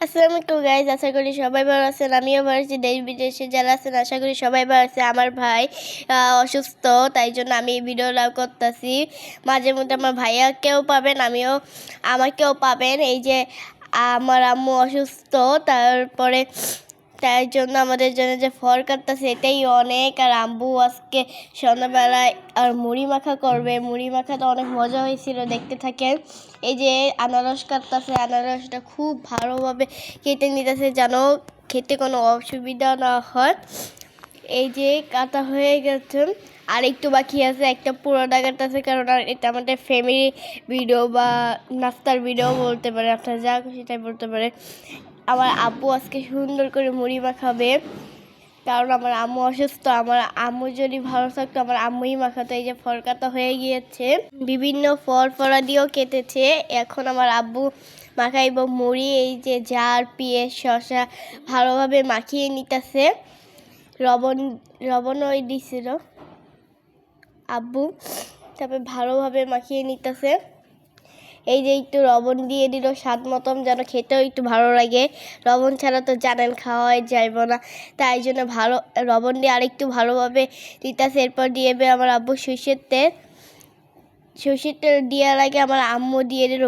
আসসালামু আলাইকুম গাইজ, আশা করি সবাই ভালো আছেন। আমিও ভালো আছি। দেশ বিদেশে যারা আছেন আশা করি সবাই ভালো আছে। আমার ভাই অসুস্থ, তাই জন্য আমি এই ভিডিও লাভ করতেছি। মাঝে মধ্যে আমার ভাইয়াকেও পাবেন, আমাকেও পাবেন। এই যে আমার আম্মু অসুস্থ, তারপরে তাই জন্য আমাদের জন্য যে ফল কাটতেছে এটাই অনেক। আর আম্মু আজকে সন্ধ্যাবেলায় আর মুড়ি মাখা করবে। মুড়ি মাখাটা অনেক মজা হয়েছিল, দেখতে থাকেন। এই যে আনারস কাটতেছে, আনারসটা খুব ভালোভাবে কেটে নিতেছে যেন খেতে কোনো অসুবিধা না হয়। এই যে কাটা হয়ে গেছে, আর একটু বাকি আছে। একটা পুরো কাটতেছে, কারণ এটা আমাদের ফ্যামিলি ভিডিও বা নাস্তার ভিডিও বলতে পারে, আপনারা যা সেটাই বলতে পারে। আমার আব্বু আজকে সুন্দর করে মুড়ি মাখাবে, কারণ আমার আম্মু অসুস্থ। আমার আম্মু যদি ভালো থাকতো আমার আম্মুই মাখাতো। এই যে ফল কাটা হয়ে গিয়েছে, বিভিন্ন ফড়া দিয়েও কেটেছে। এখন আমার আব্বু মাখাইব মুড়ি। এই যে জার, পেঁয়াজ, শসা ভালোভাবে মাখিয়ে নিতেছে। লবণ ওই দিছিল আব্বু, তারপরে ভালোভাবে মাখিয়ে নিতেছে। এই যে একটু লবণ দিয়ে দিল স্বাদ মতন, যেন খেতেও একটু ভালো লাগে। লবণ ছাড়া তো জানেন খাওয়াই যাইব না, তাই জন্য লবণ দিয়ে আরেকটু ভালোভাবে দিতেছে। এরপর দিয়ে আমার আব্বু সরষের তেল দেওয়ার আগে আমার আম্মু দিয়ে দিল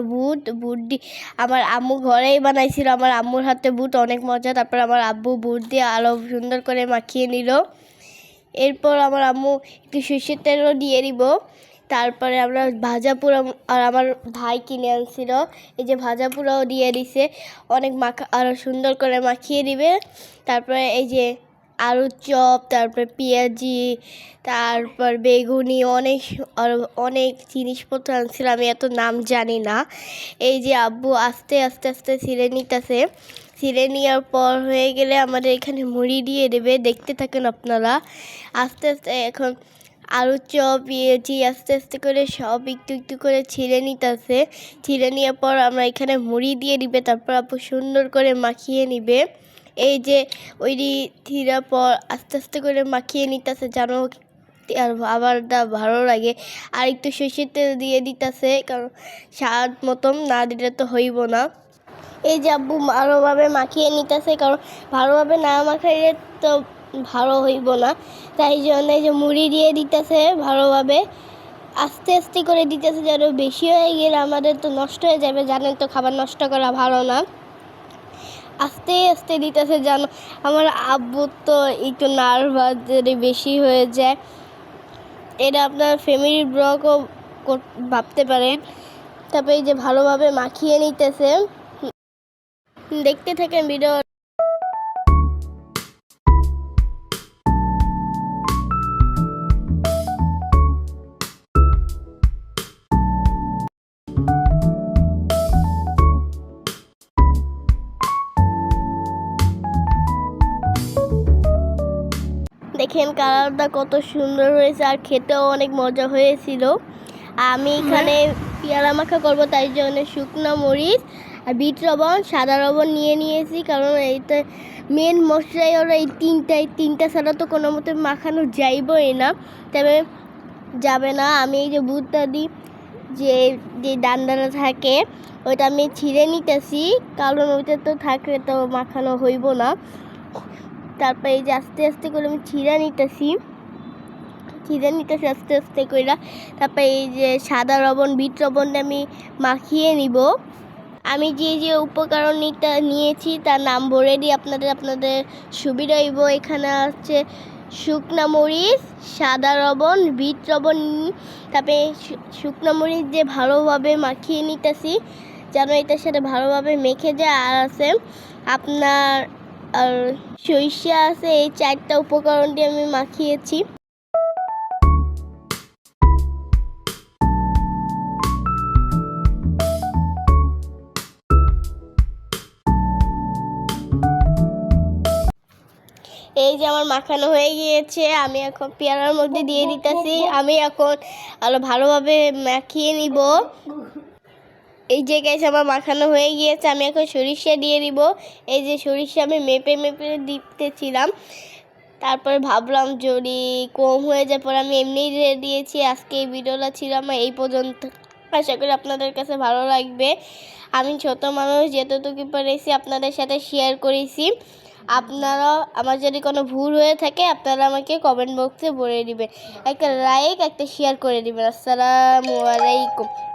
বুট দিয়ে। আমার আম্মু ঘরেই বানাইছিল, আমার আম্মুর হাতে বুট অনেক মজা। তারপর আমার আব্বু বুট দিয়ে আরও সুন্দর করে মাখিয়ে নিল। এরপর আমার আম্মু একটু সরষের তেলও দিয়ে দিব। তারপরে আমরা ভাজা পোড়া, আর আমার ভাই কিনে আনছিল, এই যে ভাজা পোড়াও দিয়ে দিছে। অনেক আরও সুন্দর করে মাখিয়ে দিবে। তারপরে এই যে আলুর চপ, তারপরে পেঁয়াজি, তারপর বেগুনি, অনেক জিনিসপত্র আনছিল, আমি এত নাম জানি না। এই যে আব্বু আস্তে আস্তে আস্তে ছিঁড়ে নিতেছে। ছিঁড়ে নেওয়ার পর হয়ে গেলে আমাদের এখানে মুড়ি দিয়ে দেবে, দেখতে থাকেন আপনারা। আস্তে আস্তে এখন আলুর চপ, পেঁয়াজি আস্তে আস্তে করে সব একটু একটু করে ছিঁড়ে নিতেছে। ছিঁড়ে নেওয়ার পর আমরা এখানে মুড়ি দিয়ে দিবে। তারপর আপু সুন্দর করে মাখিয়ে নিবে। এই যে ওই ছিঁড়ার পর আস্তে আস্তে করে মাখিয়ে নিতেছে যেন আর আবারটা ভালো লাগে। আর একটু সরষের তেল দিয়ে দিতেছে, কারণ স্বাদ মতন না দিলে তো হইব না। এই যে আব্বু ভালোভাবে মাখিয়ে নিতেছে, কারণ ভালোভাবে না মাখাইলে তো ভালো হইব না। তাই জন্য এই যে মুড়ি দিয়ে দিতেছে ভালোভাবে, আস্তে আস্তে করে দিতেছে, যেন বেশি হয়ে গেলে আমাদের তো নষ্ট হয়ে যাবে। জানেন তো খাবার নষ্ট করা ভালো না। আস্তে আস্তে দিতেছে যেন আমার আব্বু তো একটু নার্ভাস যদি বেশি হয়ে যায়। এটা আপনার ফ্যামিলির ব্লগও ভাবতে পারেন। তারপরে এই যে ভালোভাবে মাখিয়ে নিতেছে, দেখতে থাকেন ভিডিও। দেখেন কালারটা কত সুন্দর হয়েছে, আর খেতেও অনেক মজা হয়েছিল। আমি এখানে পেয়ারা মাখা করবো, তাই জন্য শুকনো মরিচ আর বিট লবণ, সাদা লবণ নিয়েছি, কারণ এইটা মেন মশলাই ওরা এই তিনটা ছাড়া তো কোনো মতে মাখানো যাইবই না, তবে যাবে না। আমি এই যে বুটটা দিই, যে যে ডান্ডাটা থাকে ওইটা আমি ছিঁড়ে নিতেছি, কারণ ওইটা তো থাকলে তো মাখানো হইব না। তারপরে এই যে আস্তে আস্তে করে আমি ছিঁড়ে নিতেছি আস্তে আস্তে করে। তারপরে এই যে সাদা লবণ, বিট লবণটা আমি মাখিয়ে নিব। আমি যে যে উপকরণটা নিয়েছি তার নাম বলে দিই আপনাদের সুবিধা হইব। এখানে আছে শুকনা মরিচ, সাদা লবণ, বিট লবণ। তারপরে শুকনা মরিচ দিয়ে ভালোভাবে মাখিয়ে নিতেছি যেন এটার সাথে ভালোভাবে মেখে যায়। আর আছে আপনার আর সরিষা আছে। এই চারটা উপকরণ দিয়ে আমি মাখিয়েছি। এই যে আমার মাখানো হয়ে গিয়েছে, আমি এখন পেয়ারার মধ্যে দিয়ে দিতেছি। আমি এখন আরো ভালোভাবে মাখিয়ে নিব। এই যে গাইস আমার মাখানো হয়ে গিয়েছে, আমি এখন সরিষা দিয়ে দিব। এই যে সরিষা আমি মেপে দিতেছিলাম, তারপরে ভাবলাম যদি কম হয়ে যায় পরে আমি এমনিই দিয়ে দিয়েছি। আজকে এই ভিডিওটা ছিল আমার এই পর্যন্ত, আশা করি আপনাদের কাছে ভালো লাগবে। আমি ছোট মানুষ, যেতটুকু পেরেছি আপনাদের সাথে শেয়ার করেছি। আপনারাও, আমার যদি কোনো ভুল হয়ে থাকে আপনারা আমাকে কমেন্ট বক্সে বলে দিবেন। একটা লাইক, একটা শেয়ার করে দিবেন। আসসালামু আলাইকুম।